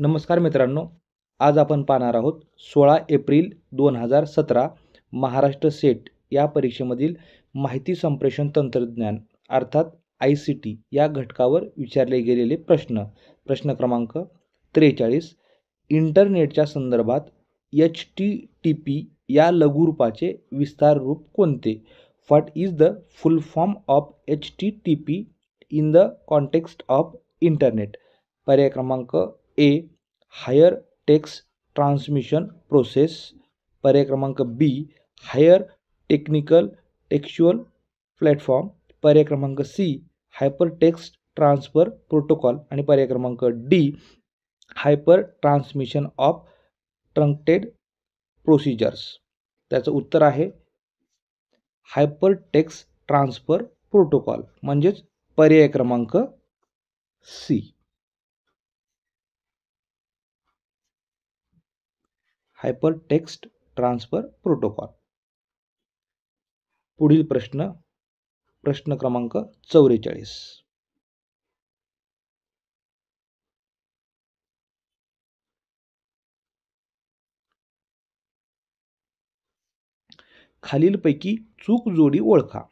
नमस्कार मित्रांनो, आज आपण पाहणार आहोत 16 एप्रिल 2017 महाराष्ट्र सेट या परीक्षेमधील माहिती संप्रेषण तंत्रज्ञान अर्थात ICT या घटकावर विचारले गेलेले प्रश्न. प्रश्न क्रमांक 43. इंटरनेटच्या संदर्भात HTTP या लघुरूपाचे विस्तार रूप कोणते? What is the full form of HTTP in the context of internet? पर्याय क्रमांक A higher text transmission process, पर्याय क्रमांक B higher technical textual platform, पर्याय क्रमांक C hyper text transfer protocol आणि पर्याय क्रमांक D hyper transmission of truncated procedures. त्याचं उत्तर आहे हायपर टेक्स्ट ट्रान्सफर प्रोटोकॉल म्हणजेच पर्याय क्रमांक C. Hyper text transfer protocol. पुढील प्रश्न क्रमांक 44. खालीलपैकी चूक जोडी ओळखा.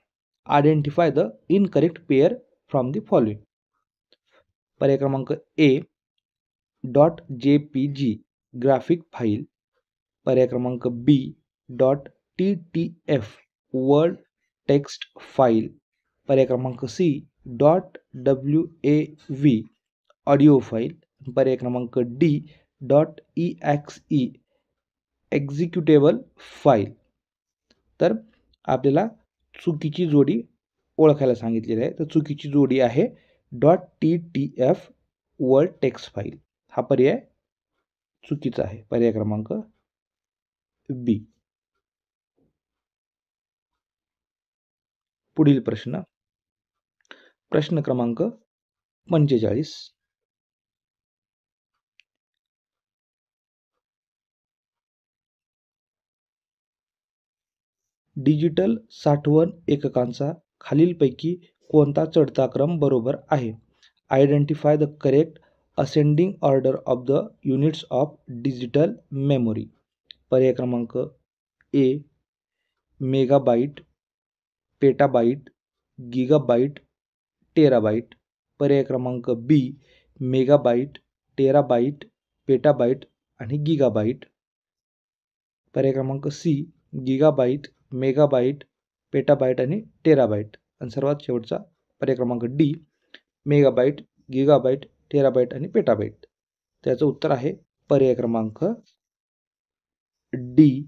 Identify the incorrect pair from the following. पर्याय क्रमांक ए .jpg ग्राफिक फाईल, पर्याय क्रमांक B .ttf word text file, पर्याय क्रमांक सी .wav ऑडिओ फाईल, पर्याय क्रमांक डी .exe एक्झिक्युटेबल फाईल. तर आपल्याला चुकीची जोडी ओळखायला सांगितलेली आहे. तर चुकीची जोडी आहे .ttf वर्ड टेक्स्ट फाईल. हा पर्याय चुकीचा आहे. पर्याय क्रमांक बी. पुढील प्रश्न क्रमांक 45. डिजिटल साठवण एककांचा खालीलपैकी कोणता चढता क्रम बरोबर आहे? Identify the correct ascending order of the units of digital memory. पर्याय क्रमांक ए मेगाबाईट, पेटाबाईट, गिगाबाईट, टेराबाईट, पर्याय क्रमांक बी मेगाबाईट, टेराबाईट, पेटाबाईट आणि गिगाबाईट, पर्याय क्रमांक सी गिगाबाईट, मेगाबाईट, पेटाबाईट आणि टेराबाईट आणि सर्वात शेवटचा पर्याय क्रमांक डी मेगाबाईट, गिगाबाईट, टेराबाईट आणि पेटाबाईट. त्याचं उत्तर आहे पर्याय क्रमांक डी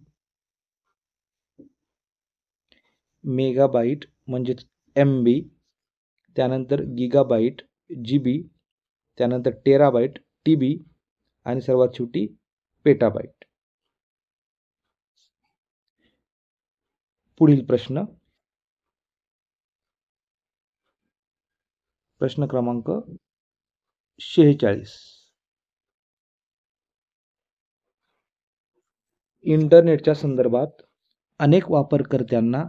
मेगाबाईट म्हणजेच MB, त्यानंतर गिगाबाईट GB, त्यानंतर टेराबाईट TB आणि सर्वात शेवटी पेटाबाईट. पुढील प्रश्न क्रमांक 46. इंटरनेटच्या संदर्भात अनेक वापरकर्त्यांना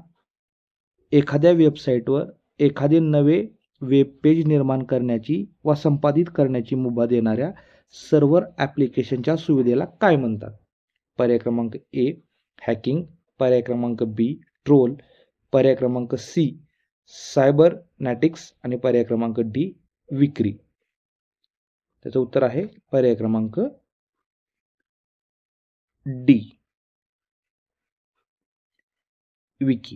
एखाद्या वेबसाईटवर एखादे नवे वेब पेज निर्माण करण्याची व संपादित करण्याची मुभा देणाऱ्या सर्व्हर ॲप्लिकेशनच्या सुविधेला काय म्हणतात? पर्याय क्रमांक ए हॅकिंग, पर्याय क्रमांक बी ट्रोल, पर्याय क्रमांक सी सायबरनॅटिक्स आणि पर्याय क्रमांक डी विक्री. त्याचं उत्तर आहे पर्याय क्रमांक डी विकी.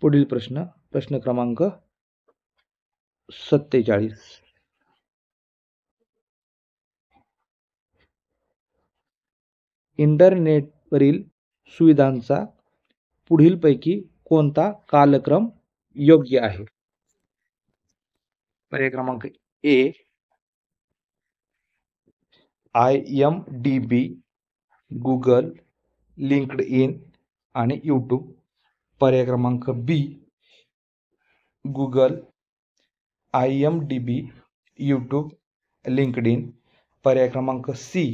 पुढील प्रश्न क्रमांक 47. इंटरनेटवरील सुविधांचा पुढीलपैकी कोणता कालक्रम योग्य आहे? पर्याय क्रमांक ए IMDb, गुगल, लिंक्डइन आणि यूट्यूब, पर्याय क्रमांक B Google, IMDb, YouTube, LinkedIn, पर्याय क्रमांक C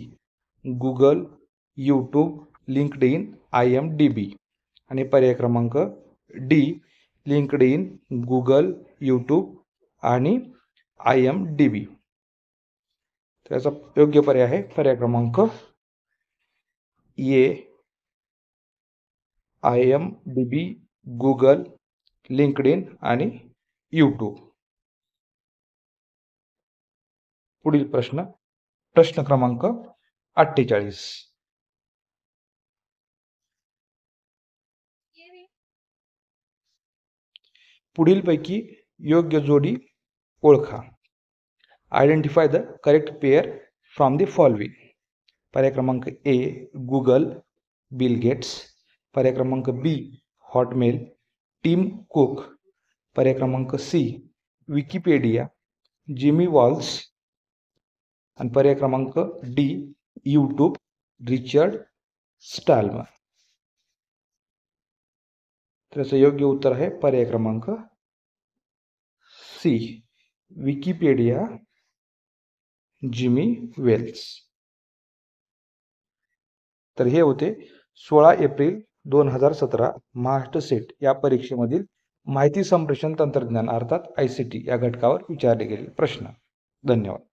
Google, YouTube, LinkedIn, IMDb आणि पर्याय क्रमांक डी लिंक्डइन, गुगल, यूट्यूब आणि IMDb. त्याचा योग्य पर्याय आहे पर्याय क्रमांक ए, IMDb, गुगल, लिंक्डइन आणि यूट्यूब. पुढील प्रश्न क्रमांक 48. पुढीलपैकी योग्य जोडी ओळखा. Identify the correct pair from the following. पर्याय क्रमांक ए, गुगल, बिल गेट्स. पर्याय क्रमांक बी, हॉटमेल, टिम कुक. पर्याय क्रमांक सी, विकिपीडिया, जिमी वॉल्स. आणि पर्याय क्रमांक डी, यूट्यूब, रिचर्ड स्टॉलमन. त्याचं योग्य उत्तर आहे पर्याय क्रमांक सी, विकिपीडिया, जिमी वेल्स. तर हे होते 16 एप्रिल 2017 महाराष्ट्र सेट या परीक्षेमधील माहिती संप्रेषण तंत्रज्ञान अर्थात ICT या घटकावर विचारले गेलेले प्रश्न. धन्यवाद.